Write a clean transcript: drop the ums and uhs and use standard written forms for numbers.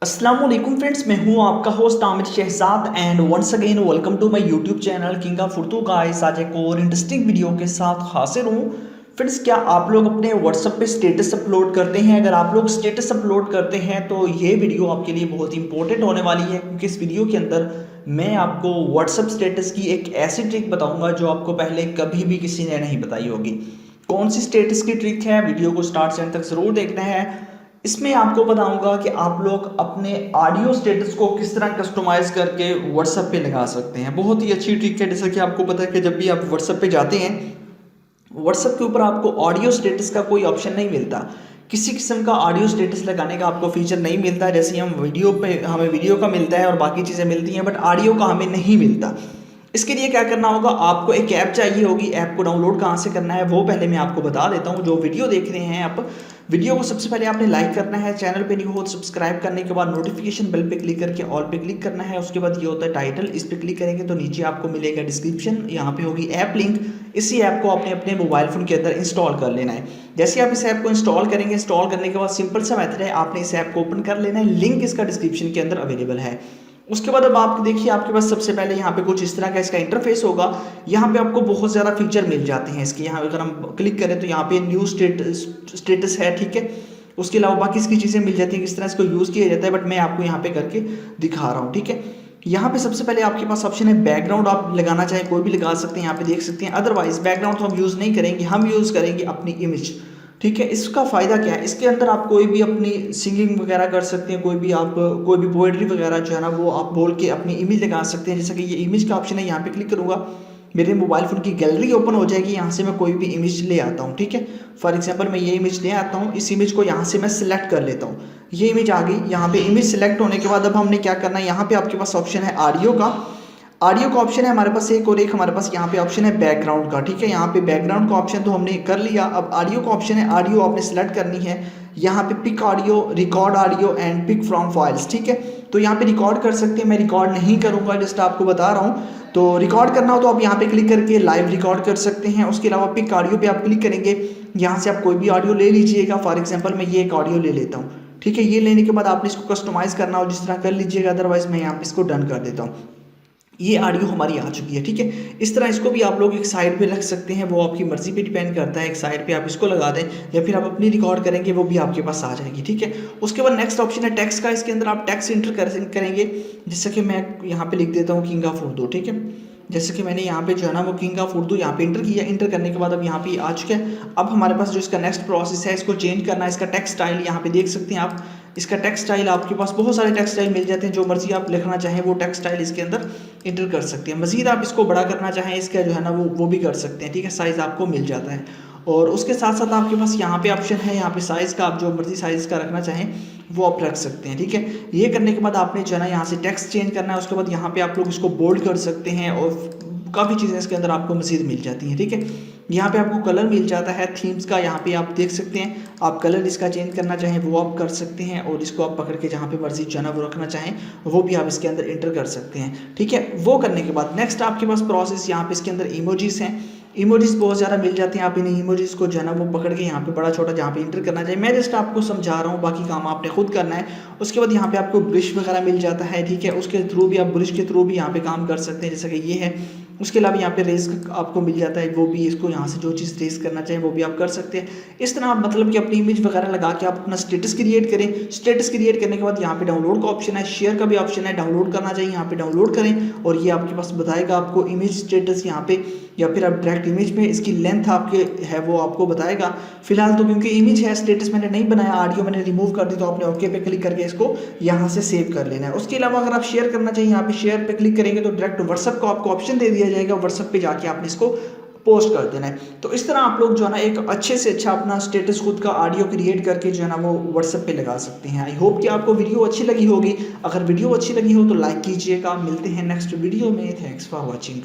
अस्सलाम वालेकुम फ्रेंड्स, मैं हूं आपका host Aamir Shahzad and once again welcome to my YouTube channel king of Urdu guys. आज एक और इंटरेस्टिंग वीडियो के साथ हाजिर हूं। फ्रेंड्स, क्या आप लोग अपने व्हाट्सएप पे स्टेटस अपलोड करते हैं? अगर आप लोग स्टेटस अपलोड करते हैं तो ये वीडियो आपके लिए बहुत इंपॉर्टेंट होने वाली है, क्योंकि इस वीडियो के अंदर मैं आपको व्हाट्सएप स्टेटस की एक ऐसी ट्रिक बताऊँगा जो आपको पहले कभी भी किसी ने नहीं बताई होगी। कौन सी स्टेटस की ट्रिक है, वीडियो को स्टार्ट से एंड तक ज़रूर देखना है। इसमें आपको बताऊंगा कि आप लोग अपने ऑडियो स्टेटस को किस तरह कस्टमाइज करके व्हाट्सएप पे लगा सकते हैं। बहुत ही अच्छी ट्रिक है। जैसा कि आपको पता है कि जब भी आप व्हाट्सएप पे जाते हैं, व्हाट्सएप के ऊपर आपको ऑडियो स्टेटस का कोई ऑप्शन नहीं मिलता। किसी किस्म का ऑडियो स्टेटस लगाने का आपको फीचर नहीं मिलता। जैसे हम वीडियो पे हमें वीडियो का मिलता है और बाकी चीज़ें मिलती हैं, बट ऑडियो का हमें नहीं मिलता। इसके लिए क्या करना होगा, आपको एक ऐप चाहिए होगी। ऐप को डाउनलोड कहाँ से करना है वो पहले मैं आपको बता देता हूँ। जो वीडियो देख रहे हैं आप, वीडियो को सबसे पहले आपने लाइक करना है, चैनल पे न्यू हो तो सब्सक्राइब करने के बाद नोटिफिकेशन बेल पे क्लिक करके ऑल पे क्लिक करना है। उसके बाद ये होता है टाइटल, इस पे क्लिक करेंगे तो नीचे आपको मिलेगा डिस्क्रिप्शन, यहाँ पे होगी ऐप लिंक। इसी ऐप को आपने अपने मोबाइल फ़ोन के अंदर इंस्टॉल कर लेना है। जैसे आप इस ऐप को इंस्टॉल करेंगे, इंस्टॉल करने के बाद सिंपल सा मेथड है, आपने इस ऐप को ओपन कर लेना है। लिंक इसका डिस्क्रिप्शन के अंदर अवेलेबल है। उसके बाद अब आप देखिए, आपके पास सबसे पहले यहाँ पे कुछ इस तरह का इसका इंटरफेस होगा। यहाँ पे आपको बहुत ज़्यादा फीचर मिल जाते हैं इसके। यहाँ अगर हम क्लिक करें तो यहाँ पे न्यू स्टेटस है, ठीक है। उसके अलावा बाकी इसकी चीज़ें मिल जाती हैं, किस तरह इसको यूज़ किया जाता है, बट मैं आपको यहाँ पे करके दिखा रहा हूँ, ठीक है। यहाँ पे सबसे पहले आपके पास ऑप्शन है बैकग्राउंड। आप लगाना चाहें कोई भी लगा सकते हैं, यहाँ पे देख सकते हैं। अदरवाइज बैकग्राउंड तो हम यूज़ नहीं करेंगे, हम यूज़ करेंगे अपनी इमेज, ठीक है। इसका फ़ायदा क्या है, इसके अंदर आप कोई भी अपनी सिंगिंग वगैरह कर सकते हैं, कोई भी पोएट्री वगैरह जो है ना वो आप बोल के अपनी इमेज लगा सकते हैं। जैसे कि ये इमेज का ऑप्शन है, यहाँ पे क्लिक करूँगा, मेरे मोबाइल फ़ोन की गैलरी ओपन हो जाएगी। यहाँ से मैं कोई भी इमेज ले आता हूँ, ठीक है। फॉर एग्जांपल मैं ये इमेज ले आता हूँ, इस इमेज को यहाँ से मैं सिलेक्ट कर लेता हूँ। ये इमेज आ गई। यहाँ पे इमेज सिलेक्ट होने के बाद अब हमने क्या करना है, यहाँ पे आपके पास ऑप्शन है ऑडियो का। ऑडियो का ऑप्शन है हमारे पास एक, और एक हमारे पास यहाँ पे ऑप्शन है बैकग्राउंड का, ठीक है। यहाँ पे बैकग्राउंड का ऑप्शन तो हमने कर लिया। अब ऑडियो का ऑप्शन है, ऑडियो आपने सेलेक्ट करनी है। यहाँ पे pick audio, record audio and pick from files, ठीक है। तो यहाँ पे रिकॉर्ड कर सकते हैं, मैं रिकॉर्ड नहीं करूँगा, जस्ट आपको बता रहा हूँ। तो रिकॉर्ड करना हो तो आप यहाँ पे क्लिक करके लाइव रिकॉर्ड कर सकते हैं। उसके अलावा पिक ऑडियो पे आप क्लिक करेंगे, यहाँ से आप कोई भी ऑडियो ले लीजिएगा। फॉर एग्जाम्पल मैं ये एक ऑडियो ले लेता हूँ, ठीक है। ये लेने के बाद आपने इसको कस्टमाइज़ करना हो जिस तरह कर लीजिएगा, अदरवाइज मैं यहाँ पे इसको डन कर देता हूँ। ये ऑडियो हमारी आ चुकी है, ठीक है। इस तरह इसको भी आप लोग एक साइड पे रख सकते हैं, वो आपकी मर्ज़ी पे डिपेंड करता है। एक साइड पे आप इसको लगा दें या फिर आप अपनी रिकॉर्ड करेंगे, वो भी आपके पास आ जाएगी, ठीक है। उसके बाद नेक्स्ट ऑप्शन है टेक्स्ट का। इसके अंदर आप टेक्स्ट इंटर करेंगे। जैसे कि मैं यहाँ पे लिख देता हूँ किंग ऑफ उर्दू, ठीक है। जैसे कि मैंने यहाँ पे जो है ना वो किंग ऑफ उर्दू यहाँ पे इंटर किया। इंटर करने के बाद अब यहाँ पे आ चुका है। अब हमारे पास जो इसका नेक्स्ट प्रोसेस है, इसको चेंज करना है। इसका टेक्स्ट स्टाइल यहाँ पे देख सकते हैं आप। इसका टेक्स्ट स्टाइल आपके पास बहुत सारे टेक्स्ट स्टाइल मिल जाते हैं, जो मर्जी आप लिखना चाहें वो टेक्स्ट स्टाइल इसके अंदर इंटर कर सकते हैं। मजीद आप इसको बड़ा करना चाहें, इसका जो है ना वो भी कर सकते हैं, ठीक है। साइज़ आपको मिल जाता है। और उसके साथ साथ आपके पास यहाँ पे ऑप्शन है, यहाँ पे साइज़ का, आप जो मर्जी साइज़ का रखना चाहें वो आप रख सकते हैं, ठीक है। ये करने के बाद आपने जो है ना यहाँ से टेक्स्ट चेंज करना है। उसके बाद यहाँ पे आप लोग इसको बोल्ड कर सकते हैं और काफ़ी चीज़ें इसके अंदर आपको मज़ीद मिल जाती हैं, ठीक है। यहाँ पे आपको कलर मिल जाता है थीम्स का, यहाँ पे आप देख सकते हैं। आप कलर इसका चेंज करना चाहें वो आप कर सकते हैं, और इसको आप पकड़ के जहाँ पे मर्जी जो है ना वो रखना चाहें वो भी आप इसके अंदर इंटर कर सकते हैं, ठीक है। वो करने के बाद नेक्स्ट आपके पास प्रोसेस, यहाँ पे इसके अंदर इमोजीज हैं। इमोजीज बहुत ज़्यादा मिल जाते हैं। आप इन इमोजीज को जो है ना वो पकड़ के यहाँ पे बड़ा छोटा जहाँ पे इंटर करना चाहिए, मैं जस्ट आपको समझा रहा हूँ, बाकी काम आपने खुद करना है। उसके बाद यहाँ पे आपको ब्रश वगैरह मिल जाता है, ठीक है। उसके थ्रू भी आप ब्रश के थ्रू भी यहाँ पे काम कर सकते हैं, जैसा कि ये है। उसके अलावा यहाँ पे रेस आपको मिल जाता है, वो भी इसको यहाँ से जो चीज़ रेस करना चाहिए वो भी आप कर सकते हैं। इस तरह आप मतलब कि अपनी इमेज वगैरह लगा के आप अपना स्टेटस क्रिएट करें। स्टेटस क्रिएट करने के बाद यहाँ पे डाउनलोड का ऑप्शन है, शेयर का भी ऑप्शन है। डाउनलोड करना चाहिए, यहाँ पे डाउनलोड करें और ये आपके पास बताएगा आपको इमेज स्टेटस यहाँ पे, या फिर आप डायरेक्ट इमेज में इसकी लेंथ आपके है वो आपको बताएगा। फिलहाल तो क्योंकि इमेज है, स्टेटस मैंने नहीं बनाया, ऑडियो मैंने रिमूव कर दी, तो आपने ओके पे क्लिक करके इसको यहाँ से सेव कर लेना है। उसके अलावा अगर आप शेयर करना चाहिए, यहाँ पे शेयर पे क्लिक करेंगे तो डायरेक्ट व्हाट्सएप को आपको ऑप्शन दे दिया जाएगा। व्हाट्सएप पे जाके आपने इसको पोस्ट कर देना है। तो इस तरह आप लोग जो है ना एक अच्छे से अच्छा अपना स्टेटस खुद का ऑडियो क्रिएट करके जो है ना वो व्हाट्सएप पे लगा सकते हैं। आई होप कि आपको वीडियो अच्छी लगी होगी। अगर वीडियो अच्छी लगी हो तो लाइक कीजिएगा। मिलते हैं नेक्स्ट वीडियो में। Thanks for watching.